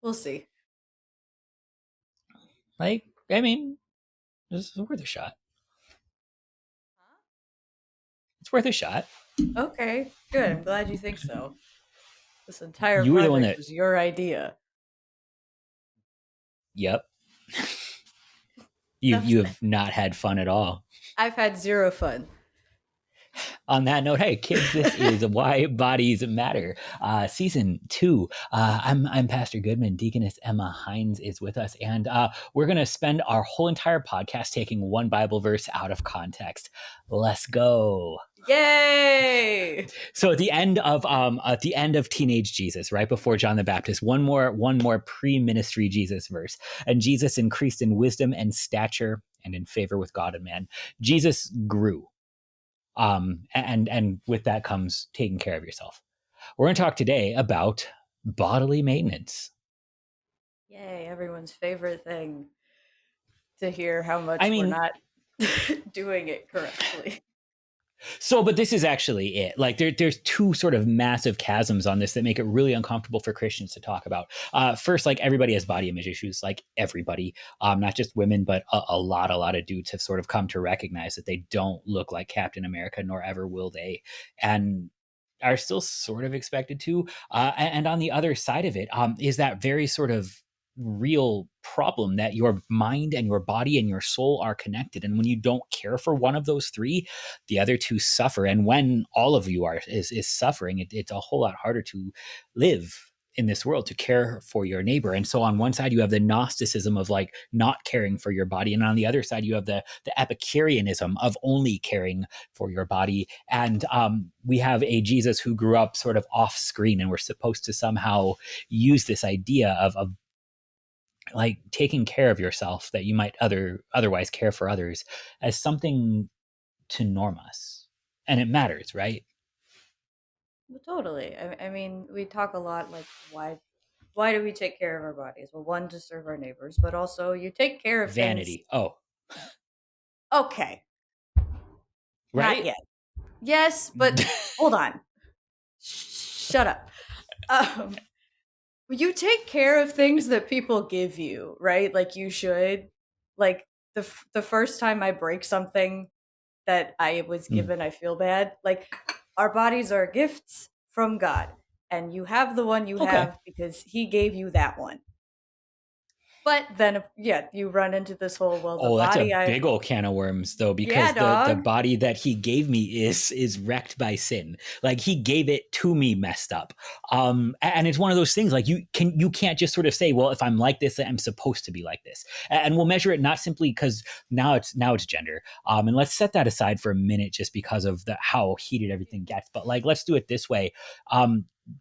We'll see. Like, I mean, it's worth a shot. It's worth a shot. Okay, good. I'm glad you think so. This entire You were the one project that, was your idea. yep, you That's, have not had fun at all. I've had zero fun. On that note, hey kids, this is Why Bodies Matter, season 2. I'm Pastor Goodman. Deaconess Emma Hines is with us, and we're going to spend our whole entire podcast taking one Bible verse out of context. Let's go. Yay! So at the end of teenage Jesus, right before John the Baptist, one more pre-ministry Jesus verse, and Jesus increased in wisdom and stature and in favor with God and man. Jesus grew. And with that comes taking care of yourself. We're going to talk today about bodily maintenance. Yay, everyone's favorite thing to hear how I much we're mean, not doing it correctly. but this is actually it. Like there's two sort of massive chasms on this that make it really uncomfortable for Christians to talk about. First, like everybody has body image issues, like everybody, not just women, but a lot of dudes have sort of come to recognize that they don't look like Captain America, nor ever will they, and are still sort of expected to. And on the other side of it, is that very sort of real problem that your mind and your body and your soul are connected, and when you don't care for one of those three, the other two suffer. And when all of you is suffering, it's a whole lot harder to live in this world, to care for your neighbor. And so on one side you have the Gnosticism of like not caring for your body, and on the other side you have the Epicureanism of only caring for your body. And we have a Jesus who grew up sort of off screen, and we're supposed to somehow use this idea of like taking care of yourself that you might otherwise care for others as something to norm us. And it matters, right? Well, totally. I mean, we talk a lot like why do we take care of our bodies? Well, one, to serve our neighbors, but also you take care of things. Vanity. Oh, Okay, not right? yet. Yes, but hold on. Shut up. Um, you take care of things that people give you, right? Like you should. Like the first time I break something that I was Mm, given, I feel bad. Like our bodies are gifts from God, and you have the one you okay. have because He gave you that one. But then, yeah, you run into this whole, well, the Oh, that's a body I, big old can of worms, though, yeah, because the dog. body that he gave me is wrecked by sin. Like he gave it to me messed up. And it's one of those things like you can't just sort of say, well, if I'm like this, I'm supposed to be like this. And we'll measure it not simply because now it's gender. And let's set that aside for a minute, just because of the how heated everything gets. But like, let's do it this way.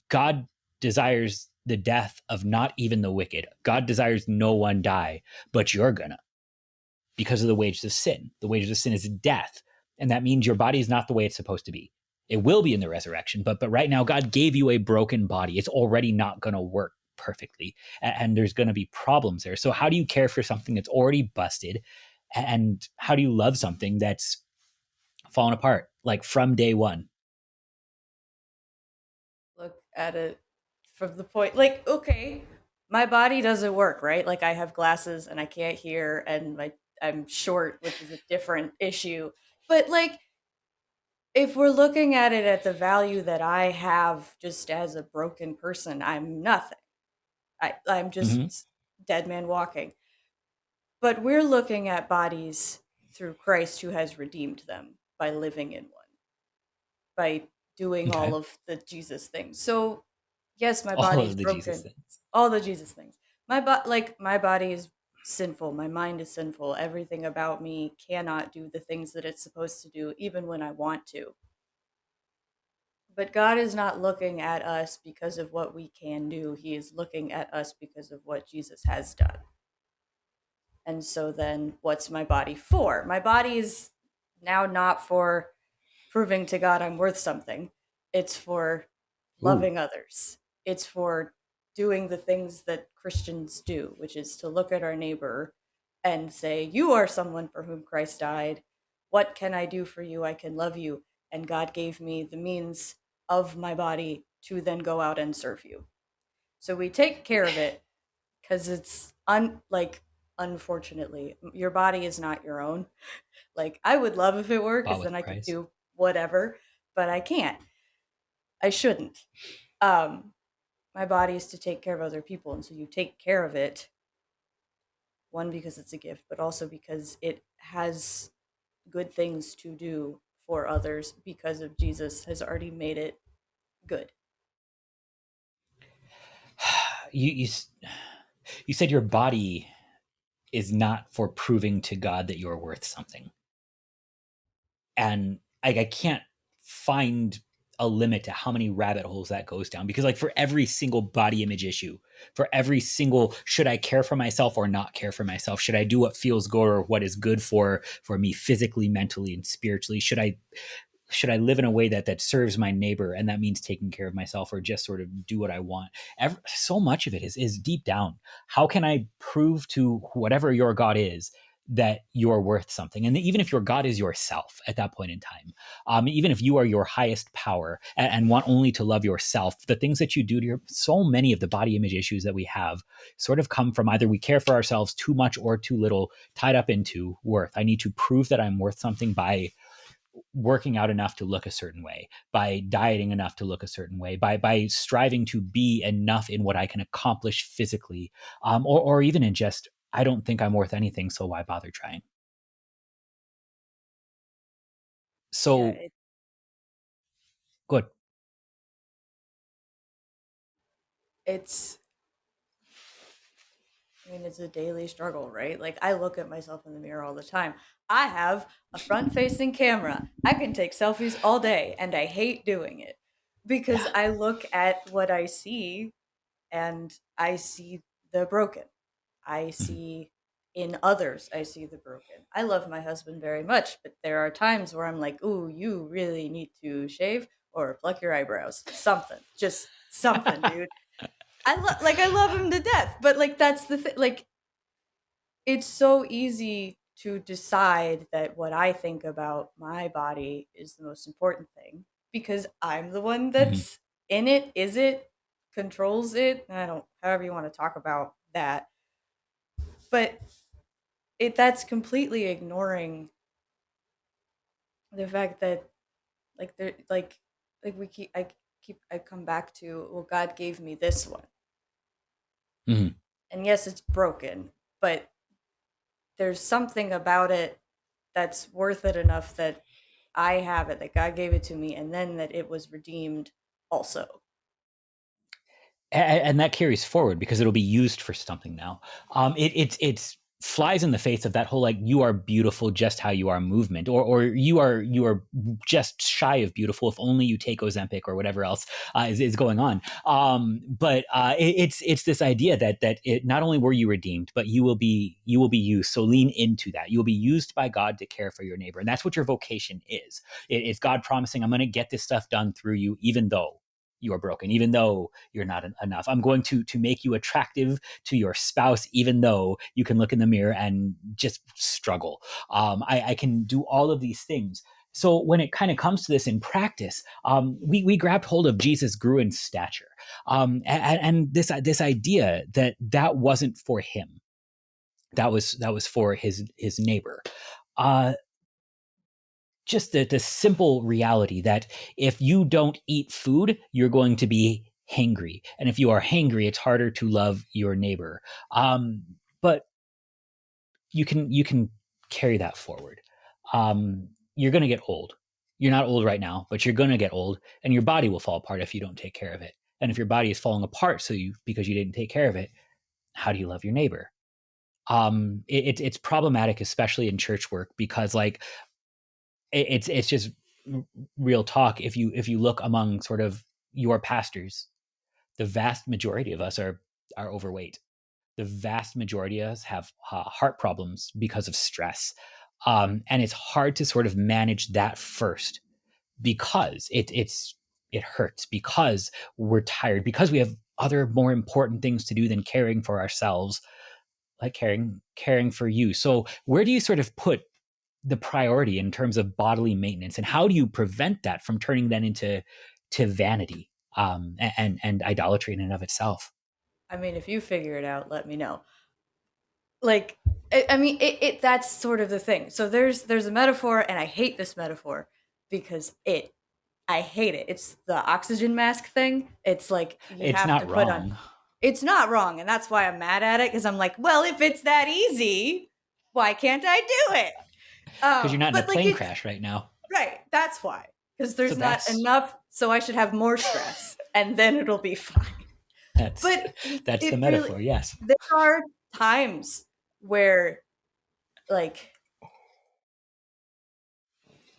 God desires the death of not even the wicked. God desires no one die, but you're gonna, because of the wages of sin. The wages of sin is death. And that means your body is not the way it's supposed to be. It will be in the resurrection, but right now God gave you a broken body. It's already not going to work perfectly, and there's going to be problems there. So how do you care for something that's already busted, and how do you love something that's fallen apart like from day one? Look at it from the point, like, okay, my body doesn't work, right? Like I have glasses and I can't hear, and I'm short, which is a different issue. But like, if we're looking at it at the value that I have just as a broken person, I'm nothing. I'm Mm-hmm. just dead man walking. But we're looking at bodies through Christ who has redeemed them by living in one, by doing all Okay. of the Jesus things. So, yes, my All body's of the Jesus broken. things. All the Jesus things. My body is sinful. My mind is sinful. Everything about me cannot do the things that it's supposed to do even when I want to. But God is not looking at us because of what we can do. He is looking at us because of what Jesus has done. And so then what's my body for? My body is now not for proving to God I'm worth something. It's for Ooh. loving others. It's for doing the things that Christians do, which is to look at our neighbor and say, "You are someone for whom Christ died. What can I do for you? I can love you." And God gave me the means of my body to then go out and serve you. So we take care of it, because it's like, unfortunately, your body is not your own. Like, I would love if it were, Bought because with then a I could price. do whatever, but I can't. I shouldn't. Um, my body is to take care of other people, and so you take care of it, one, because it's a gift, but also because it has good things to do for others, because of Jesus has already made it good. You you said your body is not for proving to God that you're worth something, and I can't find a limit to how many rabbit holes that goes down, because like for every single body image issue, for every single should I care for myself or not care for myself, should I do what feels good or what is good for me physically, mentally, and spiritually, should I live in a way that serves my neighbor, and that means taking care of myself, or just sort of do what I want. So much of it is deep down, how can I prove to whatever your God is that you're worth something? And even if your God is yourself at that point in time, even if you are your highest power, and want only to love yourself, the things that you do to so many of the body image issues that we have sort of come from either we care for ourselves too much or too little, tied up into worth. I need to prove that I'm worth something by working out enough to look a certain way, by dieting enough to look a certain way, by striving to be enough in what I can accomplish physically, or even in just I don't think I'm worth anything, so why bother trying? Yeah, So good. it's I mean, it's a daily struggle, right? Like, I look at myself in the mirror all the time. I have a front facing camera. I can take selfies all day, and I hate doing it because Yeah. I look at what I see, and I see the broken. I Mhm. see in others, I see the broken. I love my husband very much, but there are times where I'm like, ooh, you really need to shave or pluck your eyebrows. Something. Just something, dude. I love him to death, but like that's the thing. Like, it's so easy to decide that what I think about my body is the most important thing because I'm the one Mhm. that's in it, is it, controls it. I don't, however you want to talk about that. But that's completely ignoring the fact that, like, there, like we I come back to, well, God gave me this one. Mhm. And yes, it's broken, but there's something about it that's worth it enough that I have it, that God gave it to me, and then that it was redeemed also. And that carries forward because it'll be used for something now. It's flies in the face of that whole like you are beautiful just how you are movement, or you are just shy of beautiful if only you take Ozempic or whatever else is going on. But it's this idea that it not only were you redeemed, but you will be used. So lean into that. You will be used by God to care for your neighbor, and that's what your vocation is. It's God promising, I'm going to get this stuff done through you, even though you are broken, even though you're not enough. I'm going to make you attractive to your spouse, even though you can look in the mirror and just struggle. I can do all of these things. So when it kind of comes to this in practice, we grabbed hold of Jesus grew in stature, and this idea that wasn't for him, that was for his neighbor. Uh, just the simple reality that if you don't eat food, you're going to be hangry. And if you are hangry, it's harder to love your neighbor. But you can carry that forward. You're going to get old. You're not old right now, but you're going to get old, and your body will fall apart if you don't take care of it. And if your body is falling apart because you didn't take care of it, how do you love your neighbor? It's problematic, especially in church work, because like it's just real talk. If you look among sort of your pastors, the vast majority of us are overweight. The vast majority of us have heart problems because of stress, and it's hard to sort of manage that first, because it hurts, because we're tired, because we have other more important things to do than caring for ourselves, like caring for you. So where do you sort of put the priority in terms of bodily maintenance, and how do you prevent that from turning then into vanity, and idolatry in and of itself? I mean, if you figure it out, let me know. Like, I mean, that's sort of the thing. So there's a metaphor, and I hate this metaphor because I hate it. It's the oxygen mask thing. It's like you It's have to not put on. wrong It's not wrong, and that's why I'm mad at it because I'm like, well, if it's that easy, why can't I do it? because you're not in a But like plane it, crash right now. right? That's why, because So there's not enough, so I should have more stress, and then it'll be fine. that's But that's the it really, metaphor. Yes. there are times where like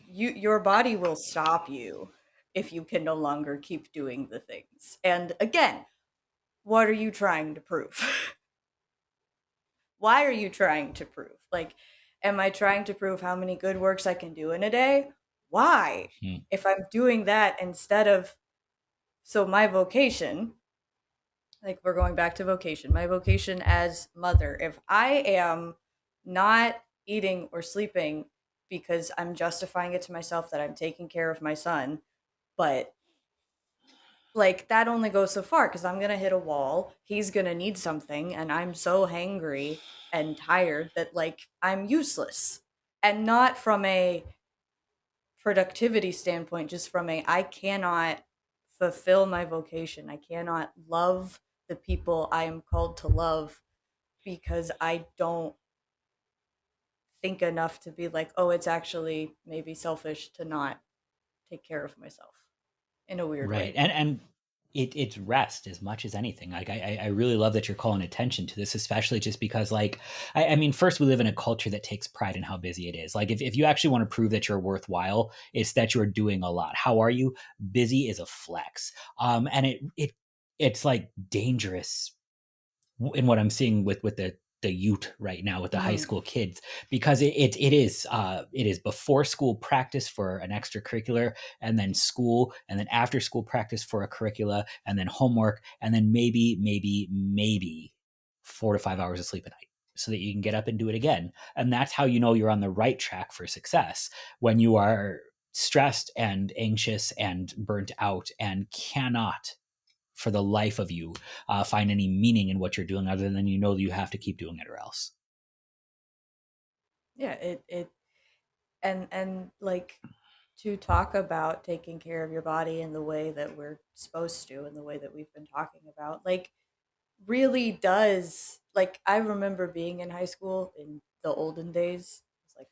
your body will stop you if you can no longer keep doing the things. And again, what are you trying to prove? Why are you trying to prove? Like, am I trying to prove how many good works I can do in a day? Why? Hmm. If I'm doing that instead of, so my vocation, like we're going back to vocation, my vocation as mother, if I am not eating or sleeping because I'm justifying it to myself that I'm taking care of my son, but like that only goes so far because I'm gonna hit a wall. He's gonna need something, and I'm so hangry and tired that like I'm useless. And not from a productivity standpoint, just from a I cannot fulfill my vocation. I cannot love the people I am called to love because I don't think enough to be like, oh, it's actually maybe selfish to not take care of myself in a weird Right. way. And it's rest as much as anything. Like I really love that you're calling attention to this, especially just because like I mean, first we live in a culture that takes pride in how busy it is. Like if you actually want to prove that you're worthwhile, it's that you're doing a lot. How are you? Busy is a flex. And it's like dangerous in what I'm seeing with the youth right now with the high Mhm. school kids because it is before school practice for an extracurricular and then school and then after school practice for a curricula and then homework and then maybe 4 to 5 hours of sleep a night so that you can get up and do it again. And that's how you know you're on the right track for success when you are stressed and anxious and burnt out and cannot for the life of you find any meaning in what you're doing other than you know that you have to keep doing it or else. Yeah, it and like to talk about taking care of your body in the way that we're supposed to, in the way that we've been talking about, like really does, like I remember being in high school in the olden days. It's like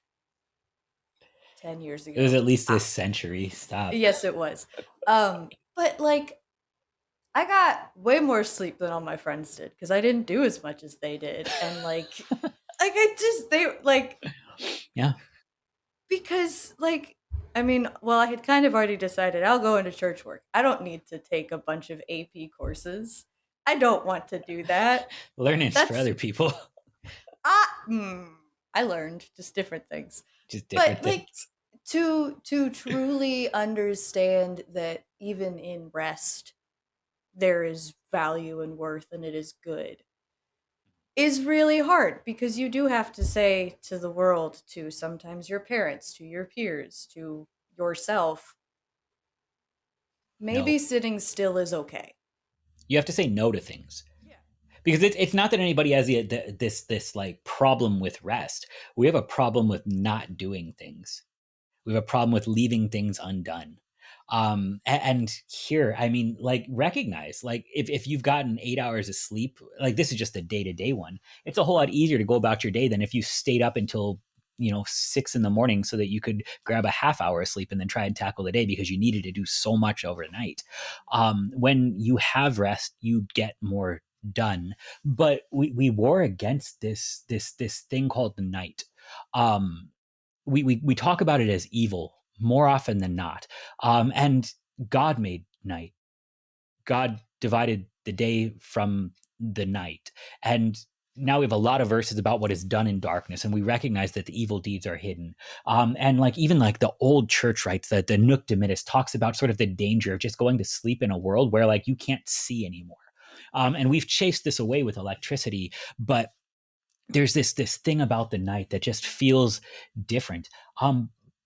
10 years It was ago. at least this Ah, century. Stop. yes, it was. But like I got way more sleep than all my friends did because I didn't do as much as they did. And like I just they like Yeah. because like I mean, well, I had kind of already decided I'll go into church work. I don't need to take a bunch of AP courses. I don't want to do that. Learning's for That's other people, ah, I learned just different things. just But different like things. to truly understand that even in rest there is value and worth and it is good is really hard because you do have to say to the world, to sometimes your parents, to your peers, to yourself, maybe No. sitting still is okay. You have to say no to things Yeah. because it's not that anybody has this like problem with rest. We have a problem with not doing things. We have a problem with leaving things undone. And here, I mean, like recognize, like if you've gotten 8 hours of sleep, like this is just a day-to-day one, it's a whole lot easier to go about your day than if you stayed up until 6 in the morning so that you could grab a half hour of sleep and then try and tackle the day because you needed to do so much overnight. When you have rest, you get more done. But we war against this thing called the night. Um, we talk about it as evil more often than not. And God made night. God divided the day from the night. And now we have a lot of verses about what is done in darkness, and we recognize that the evil deeds are hidden. And like even like the old church writes that the Nuc Dimittis talks about sort of the danger of just going to sleep in a world where like you can't see anymore. And we've chased this away with electricity, but there's this thing about the night that just feels different.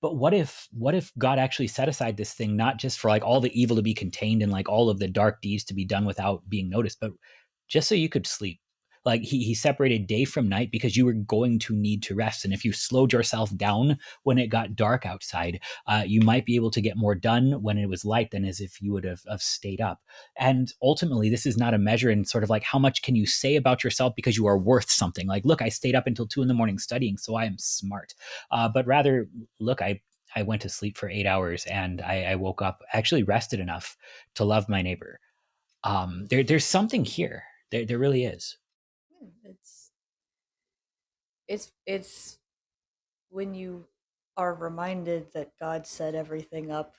But what if God actually set aside this thing not just for like all the evil to be contained and like all of the dark deeds to be done without being noticed, but just so you could sleep. Like he separated day from night because you were going to need to rest. And if you slowed yourself down when it got dark outside, you might be able to get more done when it was light than as if you would have stayed up. And ultimately, this is not a measure in sort of like how much can you say about yourself because you are worth something. Like, look, I stayed up until 2 in the morning studying, so I am smart. But rather, look, I went to sleep for 8 hours and I woke up actually rested enough to love my neighbor. There's something here. There really is. Yeah, it's when you are reminded that God set everything up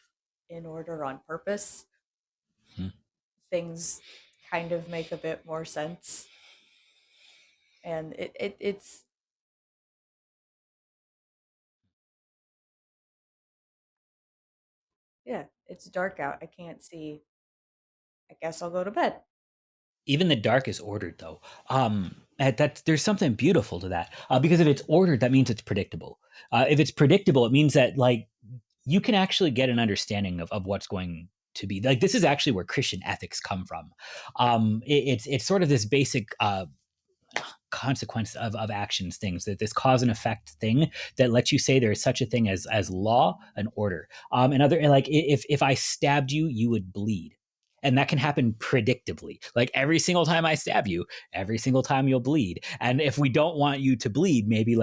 in order on purpose, Hmm. things kind of make a bit more sense. And it's yeah, it's dark out. I can't see. I guess I'll go to bed. Even the dark is ordered, though. That there's something beautiful to that because if it's ordered, that means it's predictable. If it's predictable, it means that like you can actually get an understanding of what's going to be. Like this is actually where Christian ethics come from. It's sort of this basic consequence of actions things, that this cause and effect thing that lets you say there is such a thing as law and order. And other like if I stabbed you, you would bleed, and that can happen predictably. Like every single time I stab you, every single time you'll bleed. And if we don't want you to bleed, maybe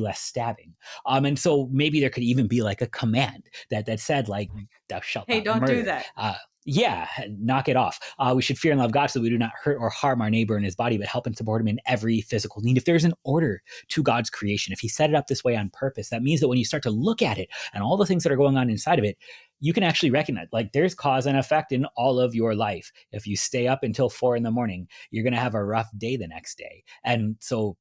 less stabbing. And so maybe there could even be like a command that said like, thou shalt Hey, not don't do murder. that. Yeah, knock it off. We should fear and love God so that we do not hurt or harm our neighbor in his body, but help and support him in every physical need. If there's an order to God's creation, if he set it up this way on purpose, that means that when you start to look at it and all the things that are going on inside of it, you can actually recognize like there's cause and effect in all of your life. If you stay up until 4 in the morning, you're going to have a rough day the next day. And so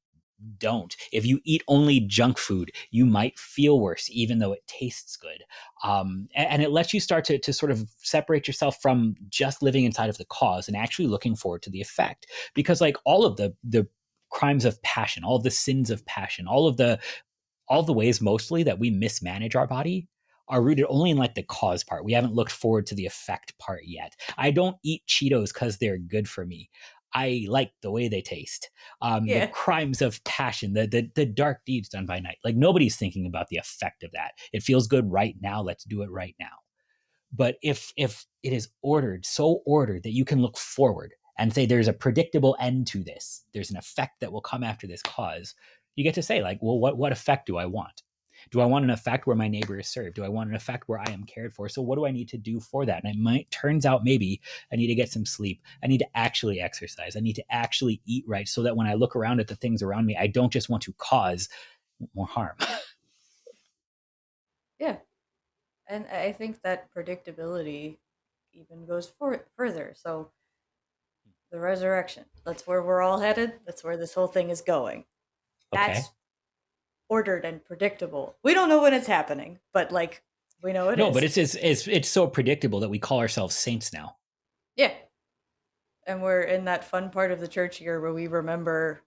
don't. If you eat only junk food, you might feel worse, even though it tastes good. And it lets you start to sort of separate yourself from just living inside of the cause and actually looking forward to the effect. Because like all of the crimes of passion, all of the sins of passion, all the ways mostly that we mismanage our body are rooted only in like the cause part. We haven't looked forward to the effect part yet. I don't eat Cheetos because they're good for me. I like the way they taste. The Yeah. crimes of passion, the dark deeds done by night. Like nobody's thinking about the effect of that. It feels good right now. Let's do it right now. But if it is ordered, so ordered that you can look forward and say there's a predictable end to this, there's an effect that will come after this cause, you get to say like, well, what effect do I want? Do I want an effect where my neighbor is served? Do I want an effect where I am cared for? So what do I need to do for that? And it might turns out maybe I need to get some sleep. I need to actually exercise. I need to actually eat right so that when I look around at the things around me, I don't just want to cause more harm. Yeah. And I think that predictability even goes further. So the resurrection, that's where we're all headed. That's where this whole thing is going. Okay. That's ordered and predictable. We don't know when it's happening, but like we know it No, but is. it's so predictable that we call ourselves saints now. Yeah. And we're in that fun part of the church year where we remember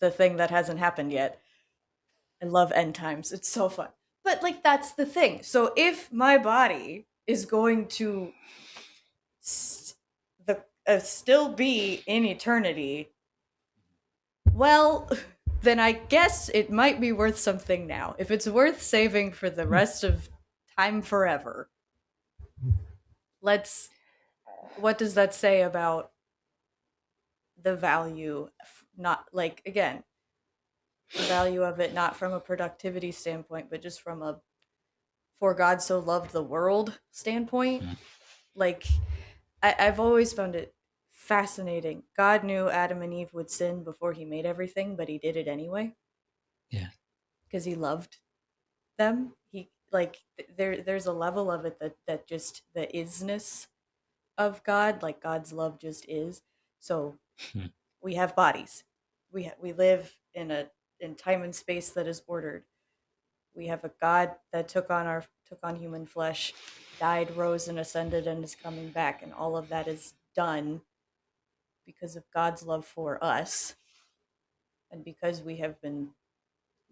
the thing that hasn't happened yet. I love end times. It's so fun. But like that's the thing. So if my body is going to st- still be in eternity, well, then I guess it might be worth something now. If it's worth saving for the rest of time forever, let's. What does that say about the value? Not like again, the value of it, not from a productivity standpoint, but just from a for God so loved the world standpoint. Hmm. Like I've always found it fascinating. God knew Adam and Eve would sin before he made everything, but he did it anyway Yeah. because he loved them. He like there's a level of it that just the isness of God, like God's love just is. So Hmm. we have bodies. We live in time and space that is ordered. We have a God that took on human flesh, died, rose, and ascended, and is coming back, and all of that is done because of God's love for us, and because we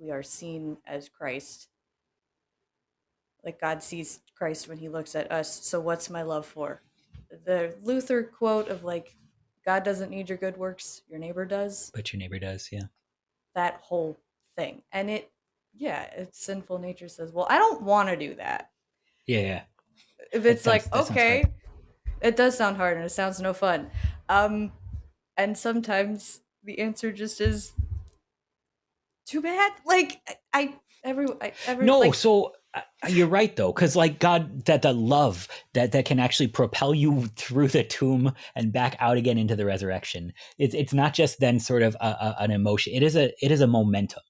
are seen as Christ, like God sees Christ when He looks at us. So what's my love for? The Luther quote of like, God doesn't need your good works, your neighbor does. But your neighbor does, yeah. That whole thing. And yeah, it's sinful nature says, well, I don't want to do that. Yeah, yeah. If That it's sounds like, that sounds hard. okay, it does sound hard and it sounds no fun. Um, and sometimes the answer just is too bad. Like every No, like so you're right though, because like God, that love that can actually propel you through the tomb and back out again into the resurrection. It's not just then sort of an emotion. It is a momentum.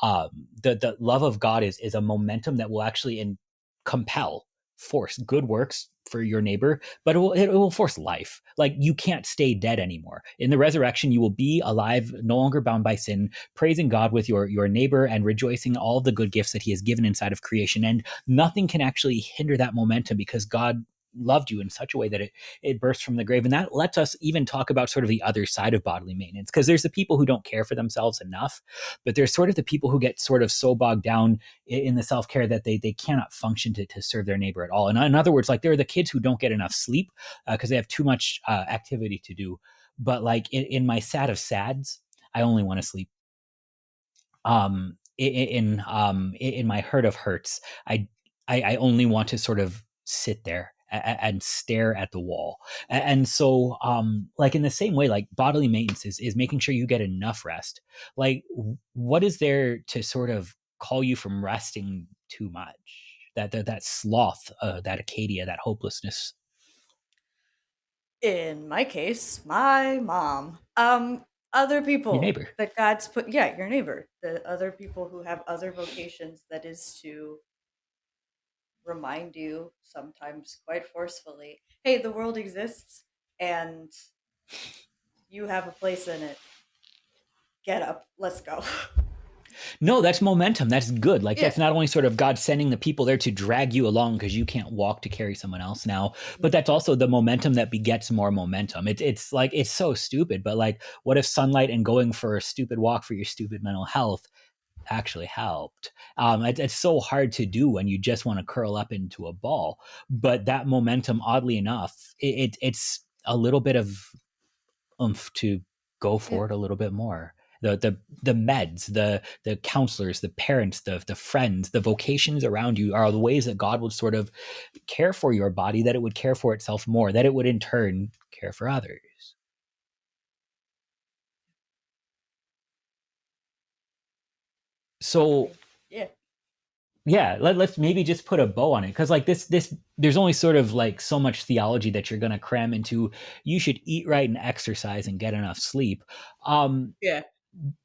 The love of God is a momentum that will actually compel, force good works for your neighbor, but it will force life. Like you can't stay dead anymore. In the resurrection, you will be alive, no longer bound by sin, praising God with your neighbor and rejoicing all the good gifts that He has given inside of creation. And nothing can actually hinder that momentum because God loved you in such a way that it bursts from the grave. And that lets us even talk about sort of the other side of bodily maintenance, because there's the people who don't care for themselves enough, but there's sort of the people who get sort of so bogged down in the self-care that they cannot function to serve their neighbor at all. And in other words, like there are the kids who don't get enough sleep because they have too much activity to do. But like in my sad of sads, I only want to sleep. In my hurt of hurts, I only want to sort of sit there and stare at the wall. And so like in the same way, like bodily maintenance is making sure you get enough rest. Like what is there to sort of call you from resting too much? That sloth, that acadia, that hopelessness. in my case, my mom. Other Your people neighbor. that God's put, yeah, your neighbor, the other people who have other vocations, that is to remind you, sometimes quite forcefully, hey, the world exists and you have a place in it. Get up, let's go. No, that's momentum. That's good. Like Yeah. that's not only sort of God sending the people there to drag you along because you can't walk to carry someone else now, but that's also the momentum that begets more momentum. It's like it's so stupid, but like what if sunlight and going for a stupid walk for your stupid mental health actually helped? It's so hard to do when you just want to curl up into a ball, but that momentum, oddly enough, it's a little bit of oomph to go Yeah. for it a little bit more. The meds, the counselors, the parents, the friends, the vocations around you are the ways that God would sort of care for your body, that it would care for itself more, that it would in turn care for others. So Yeah. yeah, let's maybe just put a bow on it, because like this there's only sort of like so much theology that you're going to cram into you should eat right and exercise and get enough sleep. Yeah.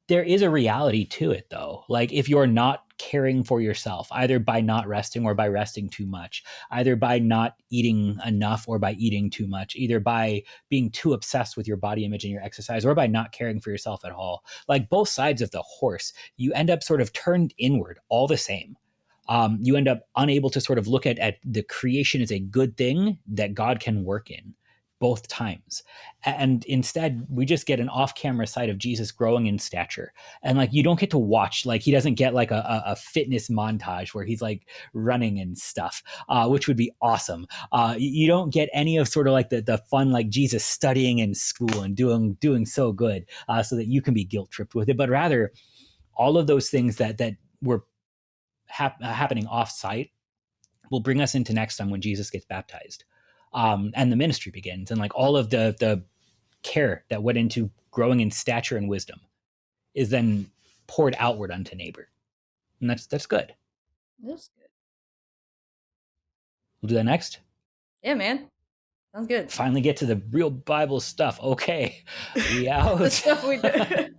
There is a reality to it though. Like if you're not caring for yourself, either by not resting or by resting too much, either by not eating enough or by eating too much, either by being too obsessed with your body image and your exercise or by not caring for yourself at all, like both sides of the horse, you end up sort of turned inward all the same. You end up unable to sort of look at the creation as a good thing that God can work in both times. And instead, we just get an off camera sight of Jesus growing in stature. And like, you don't get to watch, like, he doesn't get like a fitness montage where he's like running and stuff, which would be awesome. You don't get any of sort of like the fun, like Jesus studying in school and doing so good so that you can be guilt tripped with it. But rather, all of those things that were happening off site will bring us into next time when Jesus gets baptized. And the ministry begins, and like all of the care that went into growing in stature and wisdom is then poured outward unto neighbor, and that's good. That's good. We'll do that next. Yeah, man. Sounds good. Finally get to the real Bible stuff. Okay, we The out. stuff we do.